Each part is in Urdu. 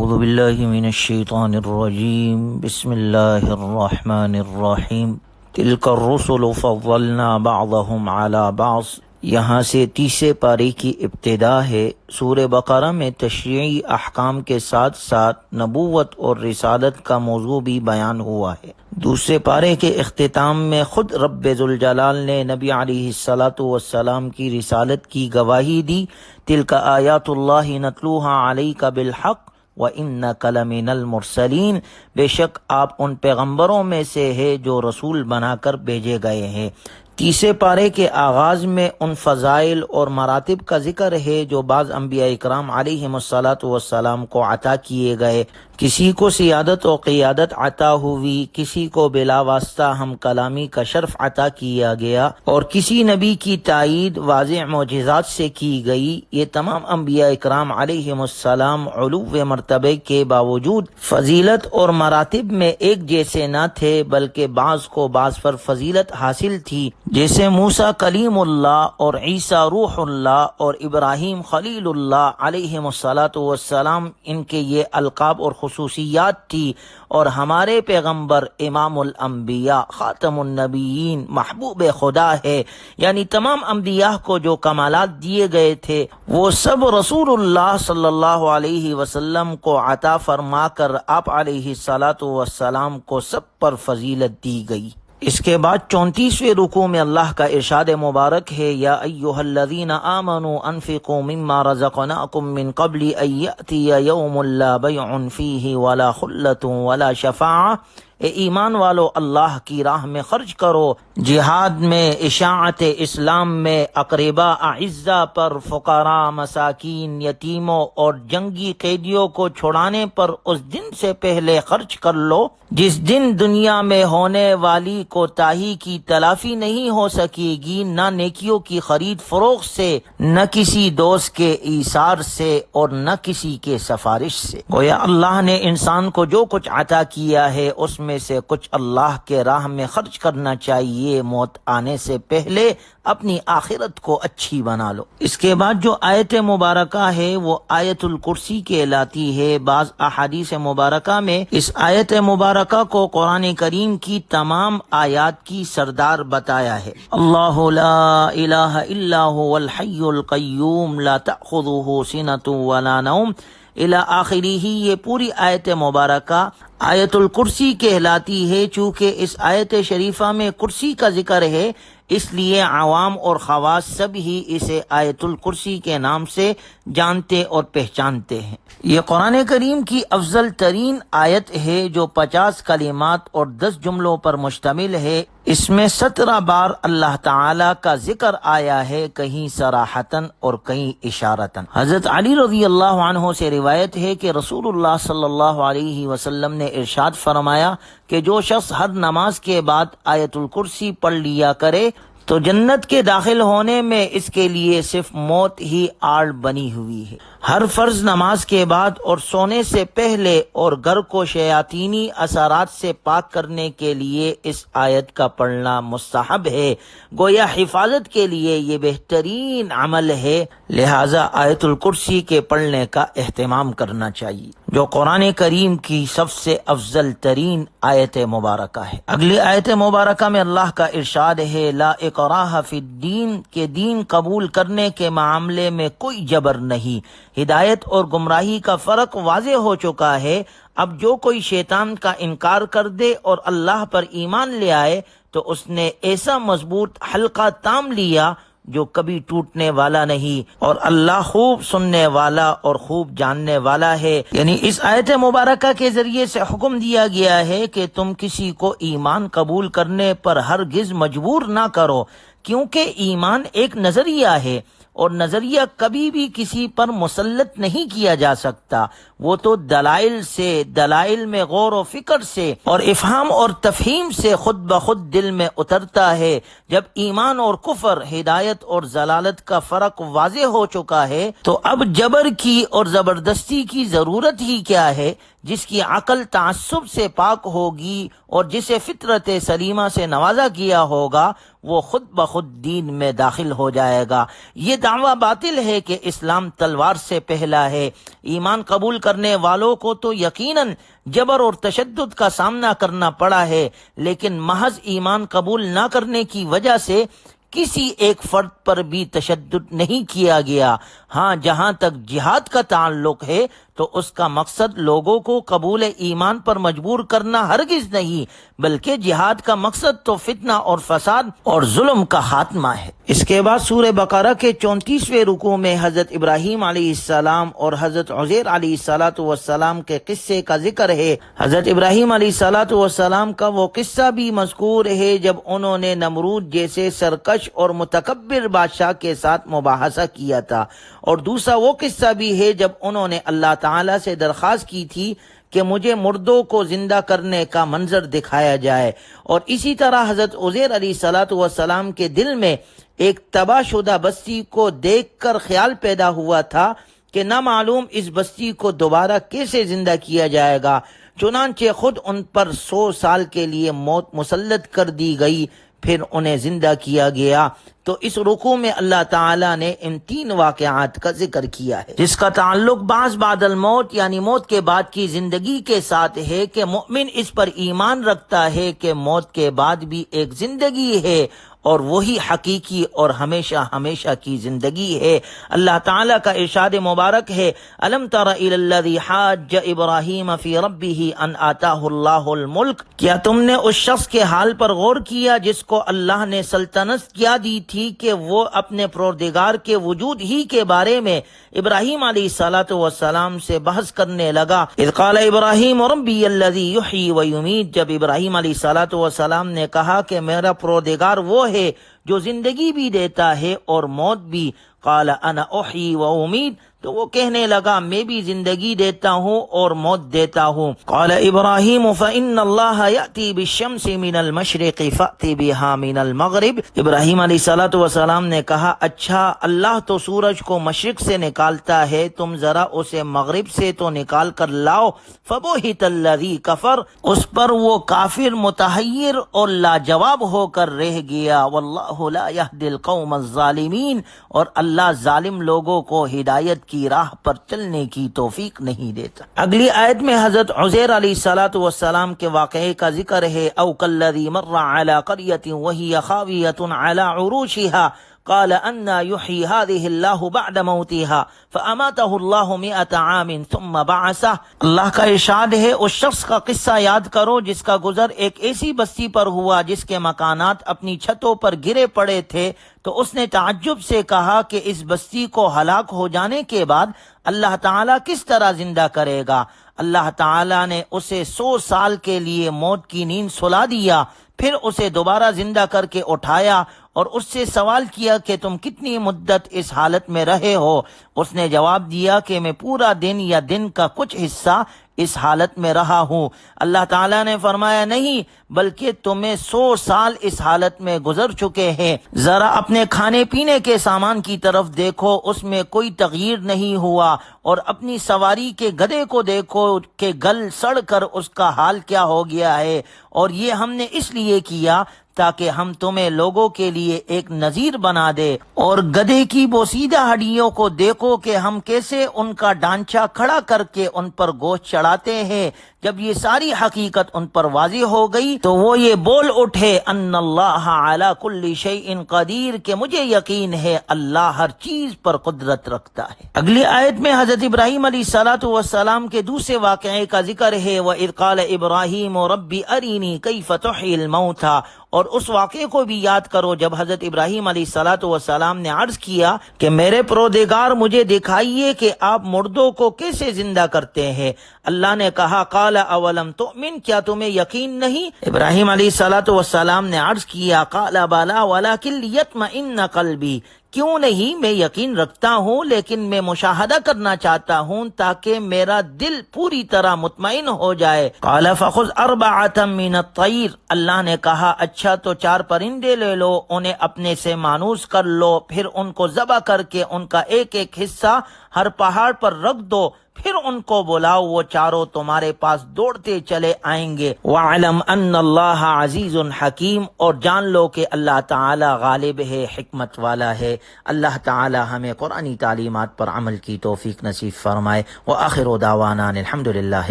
اعوذ باللہ من الشیطان الرجیم بسم اللہ الرحمن الرحیم تلک الرسل فضلنا بعضهم علی بعض۔ یہاں سے تیسرے پارے کی ابتدا ہے۔ سورہ بقرہ میں تشریعی احکام کے ساتھ ساتھ نبوت اور رسالت کا موضوع بھی بیان ہوا ہے۔ دوسرے پارے کے اختتام میں خود رب ذوالجلال نے نبی علیہ الصلاۃ والسلام کی رسالت کی گواہی دی۔ تلک آیات اللہ نتلوہا علیک بالحق وَإِنَّكَ لَمِنَ الْمُرْسَلِينَ، بے شک آپ ان پیغمبروں میں سے ہے جو رسول بنا کر بھیجے گئے ہیں۔ تیسرے پارے کے آغاز میں ان فضائل اور مراتب کا ذکر ہے جو بعض انبیاء اکرام علیہم الصلاۃ والسلام کو عطا کیے گئے۔ کسی کو سیادت و قیادت عطا ہوئی، کسی کو بلا واسطہ ہم کلامی کا شرف عطا کیا گیا، اور کسی نبی کی تائید واضح معجزات سے کی گئی۔ یہ تمام انبیاء اکرام علیہم السلام علو مرتبے کے باوجود فضیلت اور مراتب میں ایک جیسے نہ تھے، بلکہ بعض کو بعض پر فضیلت حاصل تھی، جیسے موسیٰ کلیم اللہ اور عیسیٰ روح اللہ اور ابراہیم خلیل اللہ علیہم الصلاۃ والسلام، ان کے یہ القاب اور خصوصیات تھی۔ اور ہمارے پیغمبر امام الانبیاء خاتم النبیین محبوب خدا ہے، یعنی تمام انبیاء کو جو کمالات دیے گئے تھے وہ سب رسول اللہ صلی اللہ علیہ وسلم کو عطا فرما کر آپ علیہ الصلاۃ والسلام کو سب پر فضیلت دی گئی۔ اس کے بعد 34ویں رکوع میں اللہ کا ارشاد مبارک ہے، یا ایھا الذین آمنوا انفقوا مما رزقناکم من قبل ان یأتی یوم لا بیع فیہ ولا خلۃ ولا شفاعہ، اے ایمان والو اللہ کی راہ میں خرچ کرو، جہاد میں، اشاعت اسلام میں، اقربا اعزا پر، فقراء، مساکین، یتیموں اور جنگی قیدیوں کو چھڑانے پر اس دن سے پہلے خرچ کر لو جس دن دنیا میں ہونے والی کوتاہی کی تلافی نہیں ہو سکے گی، نہ نیکیوں کی خرید فروخت سے، نہ کسی دوست کے ایثار سے، اور نہ کسی کے سفارش سے۔ گویا اللہ نے انسان کو جو کچھ عطا کیا ہے اس میں سے کچھ اللہ کے راہ میں خرچ کرنا چاہیے۔ موت آنے سے پہلے اپنی آخرت کو اچھی بنا لو۔ اس کے بعد جو آیت مبارکہ ہے وہ آیت الکرسی کہلاتی ہے۔ بعض احادیث مبارکہ میں اس آیت مبارکہ کو قرآن کریم کی تمام آیات کی سردار بتایا ہے۔ اللہ لا الہ الا هو الحی القیوم لا تأخذہ سنۃ ولا نوم الی آخری ہی، یہ پوری آیت مبارکہ آیت الکرسی کہلاتی ہے۔ چونکہ اس آیت شریفہ میں کرسی کا ذکر ہے، اس لیے عوام اور خواص سب ہی اسے آیت الکرسی کے نام سے جانتے اور پہچانتے ہیں۔ یہ قرآن کریم کی افضل ترین آیت ہے جو 50 کلمات اور 10 جملوں پر مشتمل ہے۔ اس میں 17 بار اللہ تعالی کا ذکر آیا ہے، کہیں صراحتاً اور کہیں اشارتاً۔ حضرت علی رضی اللہ عنہ سے روایت ہے کہ رسول اللہ صلی اللہ علیہ وسلم نے ارشاد فرمایا کہ جو شخص ہر نماز کے بعد آیت الکرسی پڑھ لیا کرے تو جنت کے داخل ہونے میں اس کے لیے صرف موت ہی آڑ بنی ہوئی ہے۔ ہر فرض نماز کے بعد اور سونے سے پہلے اور گھر کو شیاطینی اثرات سے پاک کرنے کے لیے اس آیت کا پڑھنا مستحب ہے۔ گویا حفاظت کے لیے یہ بہترین عمل ہے، لہذا آیت الکرسی کے پڑھنے کا اہتمام کرنا چاہیے، جو قرآن کریم کی سب سے افضل ترین آیت مبارکہ ہے۔ اگلی آیت مبارکہ میں اللہ کا ارشاد ہے، لا اکراہ فی الدین، کہ دین قبول کرنے کے معاملے میں کوئی جبر نہیں۔ ہدایت اور گمراہی کا فرق واضح ہو چکا ہے۔ اب جو کوئی شیطان کا انکار کر دے اور اللہ پر ایمان لے آئے تو اس نے ایسا مضبوط حلقہ تام لیا جو کبھی ٹوٹنے والا نہیں، اور اللہ خوب سننے والا اور خوب جاننے والا ہے۔ یعنی اس آیت مبارکہ کے ذریعے سے حکم دیا گیا ہے کہ تم کسی کو ایمان قبول کرنے پر ہرگز مجبور نہ کرو، کیونکہ ایمان ایک نظریہ ہے اور نظریہ کبھی بھی کسی پر مسلط نہیں کیا جا سکتا، وہ تو دلائل سے، دلائل میں غور و فکر سے اور افہام اور تفہیم سے خود بخود دل میں اترتا ہے۔ جب ایمان اور کفر، ہدایت اور ضلالت کا فرق واضح ہو چکا ہے تو اب جبر کی اور زبردستی کی ضرورت ہی کیا ہے؟ جس کی عقل تعصب سے پاک ہوگی اور جسے فطرت سلیمہ سے نوازا گیا ہوگا وہ خود بخود دین میں داخل ہو جائے گا۔ یہ دعویٰ باطل ہے کہ اسلام تلوار سے پہلا ہے۔ ایمان قبول کرنے والوں کو تو یقیناً جبر اور تشدد کا سامنا کرنا پڑا ہے، لیکن محض ایمان قبول نہ کرنے کی وجہ سے کسی ایک فرد پر بھی تشدد نہیں کیا گیا۔ ہاں، جہاں تک جہاد کا تعلق ہے تو اس کا مقصد لوگوں کو قبول ایمان پر مجبور کرنا ہرگز نہیں، بلکہ جہاد کا مقصد تو فتنہ اور فساد اور ظلم کا خاتمہ ہے۔ اس کے بعد سورہ بقرہ کے 34ویں رکوع میں حضرت ابراہیم علیہ السلام اور حضرت عزیر علیہ السلام کے قصے کا ذکر ہے۔ حضرت ابراہیم علیہ السلام کا وہ قصہ بھی مذکور ہے جب انہوں نے نمرود جیسے سرکش اور متکبر بادشاہ کے ساتھ مباحثہ کیا تھا، اور دوسرا وہ قصہ بھی ہے جب انہوں نے اللہ تعالیٰ سے درخواست کی تھی کہ مجھے مردوں کو زندہ کرنے کا منظر دکھایا جائے، اور اسی طرح حضرت عزیر علیہ السلام کے دل میں ایک تباہ شدہ بستی کو دیکھ کر خیال پیدا ہوا تھا کہ نہ معلوم اس بستی کو دوبارہ کیسے زندہ کیا جائے گا، چنانچہ خود ان پر 100 سال کے لیے موت مسلط کر دی گئی، پھر انہیں زندہ کیا گیا۔ تو اس رکوع میں اللہ تعالیٰ نے ان 3 واقعات کا ذکر کیا ہے، جس کا تعلق بعد الموت یعنی موت کے بعد کی زندگی کے ساتھ ہے کہ مؤمن اس پر ایمان رکھتا ہے کہ موت کے بعد بھی ایک زندگی ہے، اور وہی حقیقی اور ہمیشہ ہمیشہ کی زندگی ہے۔ اللہ تعالیٰ کا ارشاد مبارک ہے، الم تر الی الذی حاج ابراہیم فی ربہ ان آتاہ اللہ الملک، کیا تم نے اس شخص کے حال پر غور کیا جس کو اللہ نے سلطنت کیا دی تھی کہ وہ اپنے پروردگار کے وجود ہی کے بارے میں ابراہیم علیہ السلام سے بحث کرنے لگا۔ اذ قال ابراہیم ربی الذی یحیی و یمیت، جب ابراہیم علیہ السلام نے کہا کہ میرا پروردگار وہ ہے جو زندگی بھی دیتا ہے اور موت بھی، قال انا احیی و امیت، تو وہ کہنے لگا میں بھی زندگی دیتا ہوں اور موت دیتا ہوں۔ قال ابراہیم فإن اللہ یأتی بالشمس من المشرق فأتی بها من المغرب، ابراہیم علیہ السلام نے کہا اچھا اللہ تو سورج کو مشرق سے نکالتا ہے، تم ذرا اسے مغرب سے تو نکال کر لاؤ۔ فبہت الذی کفر، اس پر وہ کافر متحیر اور لاجواب ہو کر رہ گیا۔ واللہ لا یہدی القوم الظالمین، اور اللہ ظالم لوگوں کو ہدایت کی راہ پر چلنے کی توفیق نہیں دیتا۔ اگلی آیت میں حضرت عزیر علیہ السلام کے واقعے کا ذکر ہے، او کالذی مر علی قریۃ وہی خاویۃ علی عروشها قال انا یحیی هذه اللہ بعد موتها فاماته اللہ 100 عام ثم بعثه۔ اللہ کا ارشاد ہے اس شخص کا قصہ یاد کرو جس کا گزر ایک ایسی بستی پر ہوا جس کے مکانات اپنی چھتوں پر گرے پڑے تھے، تو اس نے تعجب سے کہا کہ اس بستی کو ہلاک ہو جانے کے بعد اللہ تعالیٰ کس طرح زندہ کرے گا؟ اللہ تعالیٰ نے اسے 100 سال کے لیے موت کی نیند سلا دیا، پھر اسے دوبارہ زندہ کر کے اٹھایا اور اس سے سوال کیا کہ تم کتنی مدت اس حالت میں رہے ہو؟ اس نے جواب دیا کہ میں پورا دن یا دن کا کچھ حصہ اس حالت میں رہا ہوں۔ اللہ تعالیٰ نے فرمایا نہیں، بلکہ تمہیں 100 سال اس حالت میں گزر چکے ہیں۔ ذرا اپنے کھانے پینے کے سامان کی طرف دیکھو، اس میں کوئی تغییر نہیں ہوا، اور اپنی سواری کے گدھے کو دیکھو کہ گل سڑ کر اس کا حال کیا ہو گیا ہے، اور یہ ہم نے اس لیے کیا تاکہ ہم تمہیں لوگوں کے لیے ایک نذیر بنا دے۔ اور گدھے کی بوسیدہ ہڈیوں کو دیکھو کہ ہم کیسے ان کا ڈھانچہ کھڑا کر کے ان پر گوشت چڑھاتے ہیں۔ جب یہ ساری حقیقت ان پر واضح ہو گئی تو وہ یہ بول اٹھے ان اللہ علی کل شیء قدیر، کہ مجھے یقین ہے اللہ ہر چیز پر قدرت رکھتا ہے۔ اگلی آیت میں حضرت ابراہیم علیہ السلام کے دوسرے واقعے کا ذکر ہے، وَإِذْ قَالَ إِبْرَاهِيمُ رَبِّ أَرِنِي كَيْفَ تُحْيِي الْمَوْتَى، اور اس واقعے کو بھی یاد کرو جب حضرت ابراہیم علیہ السلام نے عرض کیا کہ میرے پروردگار مجھے دکھائیے کہ آپ مردوں کو کیسے زندہ کرتے ہیں۔ اللہ نے کہا قال اولم تؤمن، کیا تمہیں یقین نہیں؟ ابراہیم علیہ السلام نے عرض کیا قال بلا ولکن لیطمئن قلبی، کیوں نہیں، میں یقین رکھتا ہوں لیکن میں مشاہدہ کرنا چاہتا ہوں تاکہ میرا دل پوری طرح مطمئن ہو جائے۔ قال فخذ 4 من الطیر، اللہ نے کہا اچھا تو 4 پرندے لے لو، انہیں اپنے سے مانوس کر لو، پھر ان کو ذبح کر کے ان کا ایک ایک حصہ ہر پہاڑ پر رکھ دو، پھر ان کو بلاؤ، وہ چاروں تمہارے پاس دوڑتے چلے آئیں گے۔ وَاعْلَمْ أَنَّ اللَّهَ عَزِيزٌ حَكِيمٌ، اور جان لو کہ اللہ تعالی غالب ہے، حکمت والا ہے۔ اللہ تعالی ہمیں قرآنی تعلیمات پر عمل کی توفیق نصیب فرمائے۔ وآخر دعوانا الحمد للہ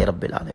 رب العالمین۔